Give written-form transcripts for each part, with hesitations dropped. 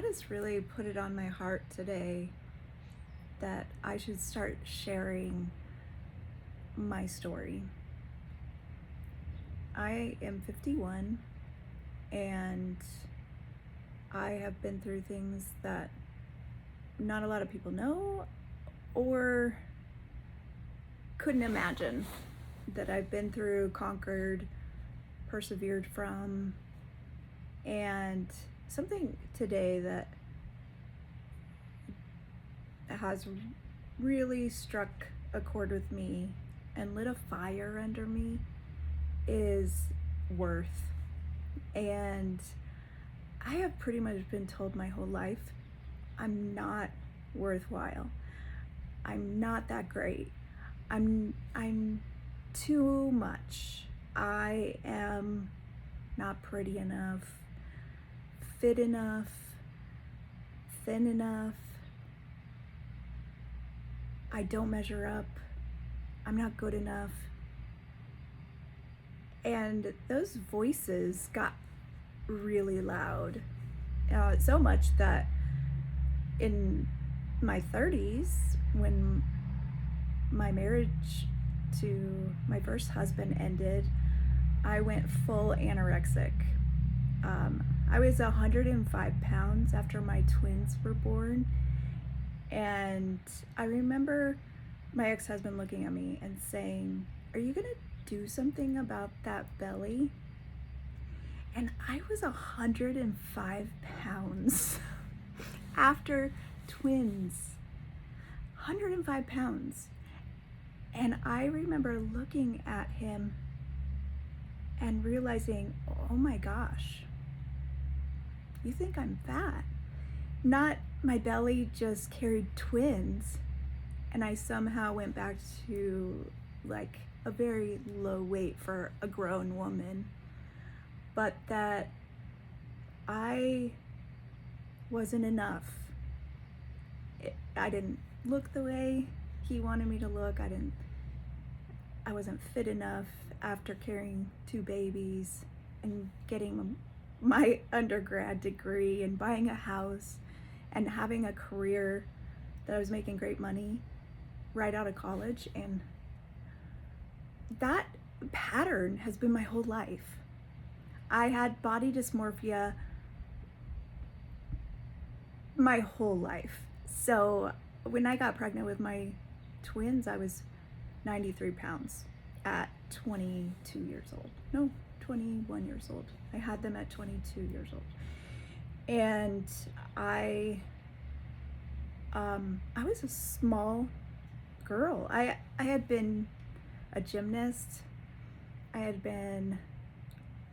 has really put it on my heart today that I should start sharing my story. I am 51 and I have been through things that not a lot of people know or couldn't imagine that I've been through, conquered, persevered from. And something today that has really struck a chord with me and lit a fire under me is worth. And I have pretty much been told my whole life I'm not worthwhile. I'm not that great. I'm too much. I am not pretty enough, fit enough, thin enough. I don't measure up. I'm not good enough. And those voices got really loud. So much that in my 30s, when my marriage to my first husband ended, I went full anorexic. I was 105 pounds after my twins were born. And I remember my ex-husband looking at me and saying, "Are you gonna do something about that belly?" And I was 105 pounds after twins. 105 pounds. And I remember looking at him and realizing, oh my gosh, you think I'm fat? Not my belly just carried twins and I somehow went back to like a very low weight for a grown woman, but that I wasn't enough. I didn't look the way he wanted me to look. I wasn't fit enough after carrying two babies and getting my undergrad degree and buying a house and having a career that I was making great money right out of college. And that pattern has been my whole life. I had body dysmorphia my whole life. So when I got pregnant with my twins, I was 93 pounds at 22 years old. No, 21 years old. I had them at 22 years old. And I was a small girl. I had been a gymnast. I had been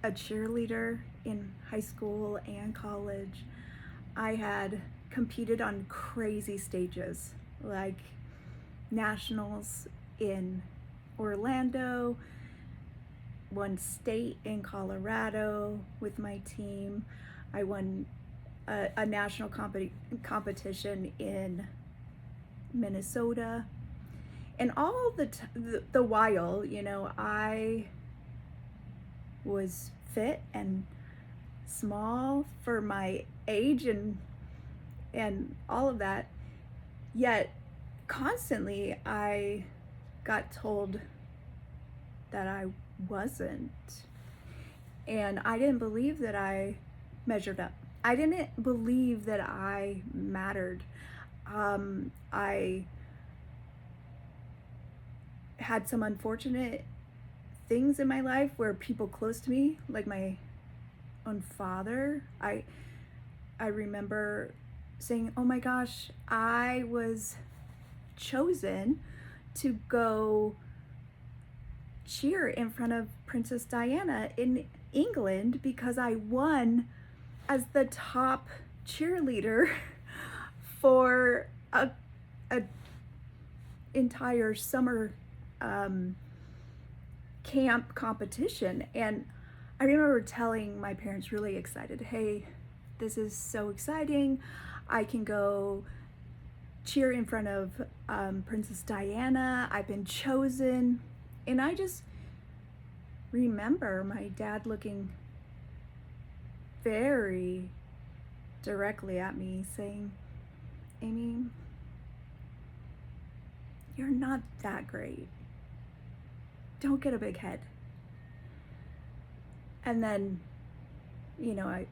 a cheerleader in high school and college. I had competed on crazy stages like nationals in Orlando, won state in Colorado with my team. I won a national competition in Minnesota. And all the while, you know, I was fit and small for my age and all of that. Yet constantly I got told that I wasn't. And I didn't believe that I measured up. I didn't believe that I mattered. I had some unfortunate things in my life where people close to me, like my own father, I remember saying, oh my gosh, I was chosen to go cheer in front of Princess Diana in England because I won as the top cheerleader for a entire summer camp competition. And I remember telling my parents, really excited, hey, this is so exciting. I can go cheer in front of Princess Diana. I've been chosen. And I just remember my dad looking very directly at me saying, Amy, you're not that great. Don't get a big head. And then, I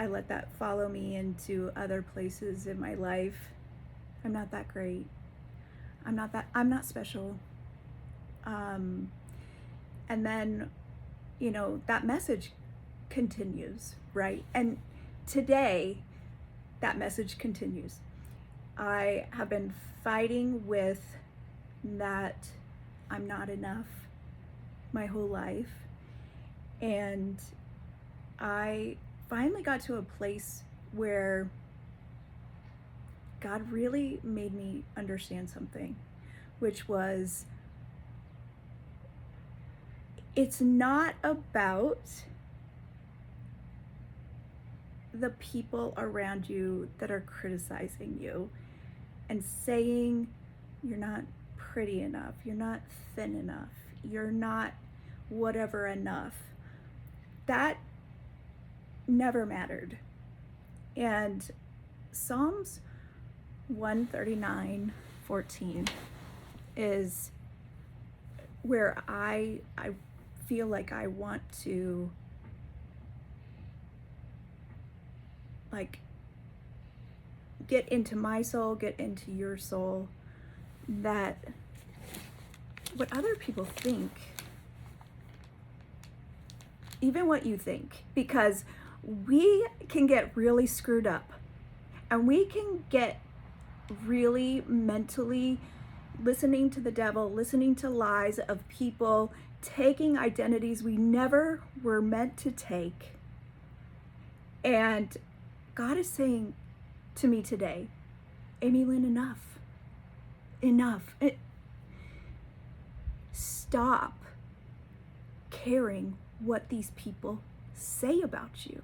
let that follow me into other places in my life. I'm not that great. I'm not special. And then, that message continues, right? And today, that message continues. I have been fighting with that I'm not enough my whole life. And I finally got to a place where God really made me understand something, which was, it's not about the people around you that are criticizing you and saying you're not pretty enough, you're not thin enough, you're not whatever enough. That never mattered. And Psalms 139:14 is where I feel like I want to get into my soul, get into your soul, that what other people think, even what you think, because we can get really screwed up and we can get really mentally listening to the devil, listening to lies of people, taking identities we never were meant to take. And God is saying to me today, Amy Lynn, enough. Stop caring what these people say about you.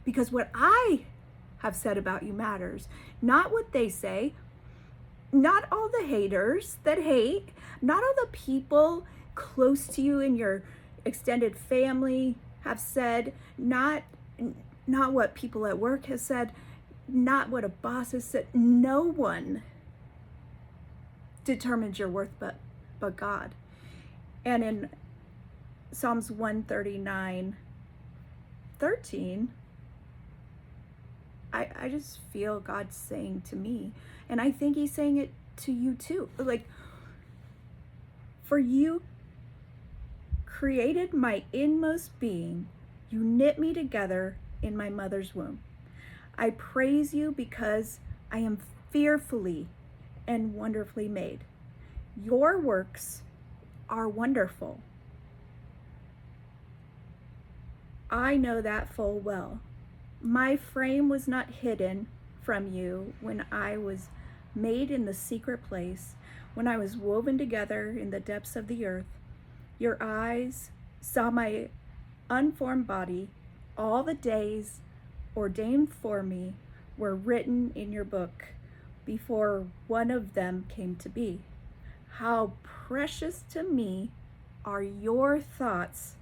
Because what I have said about you matters, not what they say, not all the haters that hate, not all the people close to you in your extended family have said, not what people at work have said, not what a boss has said. No one determines your worth but God. And in Psalms 139:13, I just feel God saying to me, and I think he's saying it to you too, like, for you created my inmost being, you knit me together in my mother's womb. I praise you because I am fearfully and wonderfully made. Your works are wonderful. I know that full well. My frame was not hidden from you when I was made in the secret place, when I was woven together in the depths of the earth. Your eyes saw my unformed body. All the days ordained for me were written in your book before one of them came to be. How precious to me are your thoughts,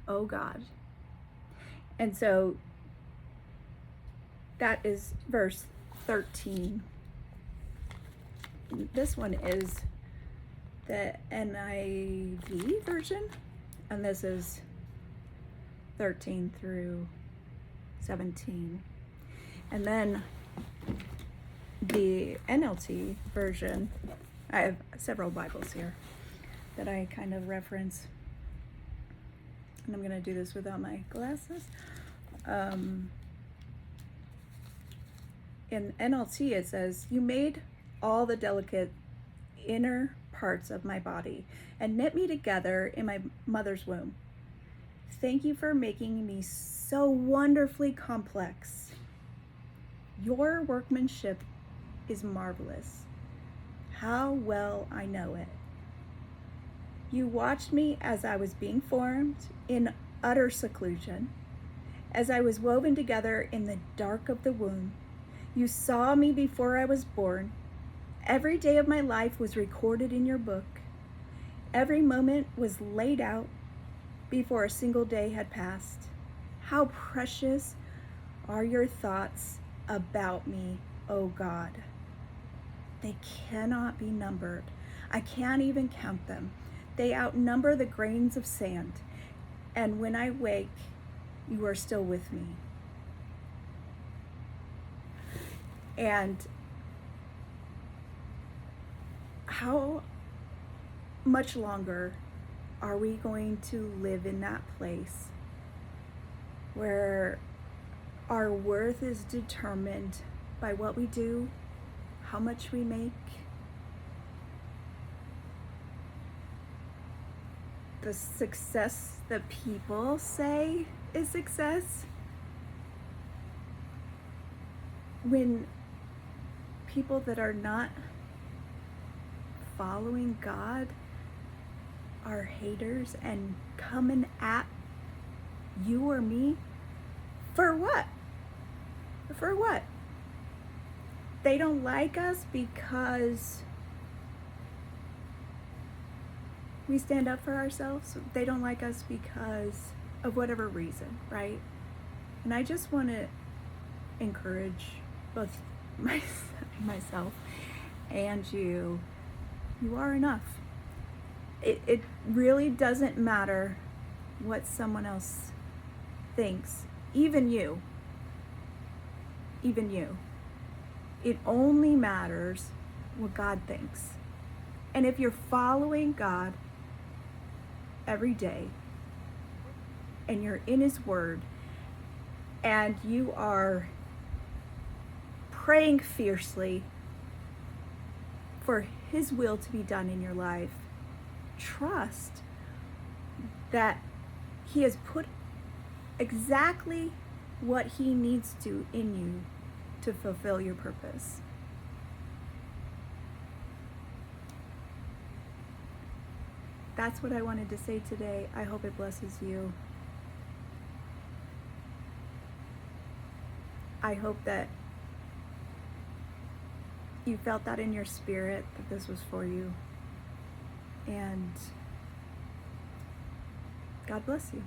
O God. And so that is verse 13. This one is the NIV version, and this is 13 through 17. And then the NLT version, I have several Bibles here that I kind of reference. And I'm going to do this without my glasses. In NLT it says, you made all the delicate inner parts of my body and knit me together in my mother's womb. Thank you for making me so wonderfully complex. Your workmanship is marvelous. How well I know it. You watched me as I was being formed in utter seclusion, as I was woven together in the dark of the womb. You saw me before I was born. Every day of my life was recorded in your book. Every moment was laid out before a single day had passed. How precious are your thoughts about me, O God. They cannot be numbered. I can't even count them. They outnumber the grains of sand. And when I wake, you are still with me. And how much longer are we going to live in that place where our worth is determined by what we do, how much we make, the success that people say is success? When people that are not following God are haters and coming at you or me, for what? For what? They don't like us because we stand up for ourselves. They don't like us because of whatever reason, right? And I just want to encourage both myself and you. You are enough. It really doesn't matter what someone else thinks, even you. Even you. It only matters what God thinks. And if you're following God every day and you're in His Word and you are praying fiercely for His will to be done in your life, trust that He has put exactly what He needs to in you to fulfill your purpose. That's what I wanted to say today. I hope it blesses you. I hope that you felt that in your spirit, that this was for you. And God bless you.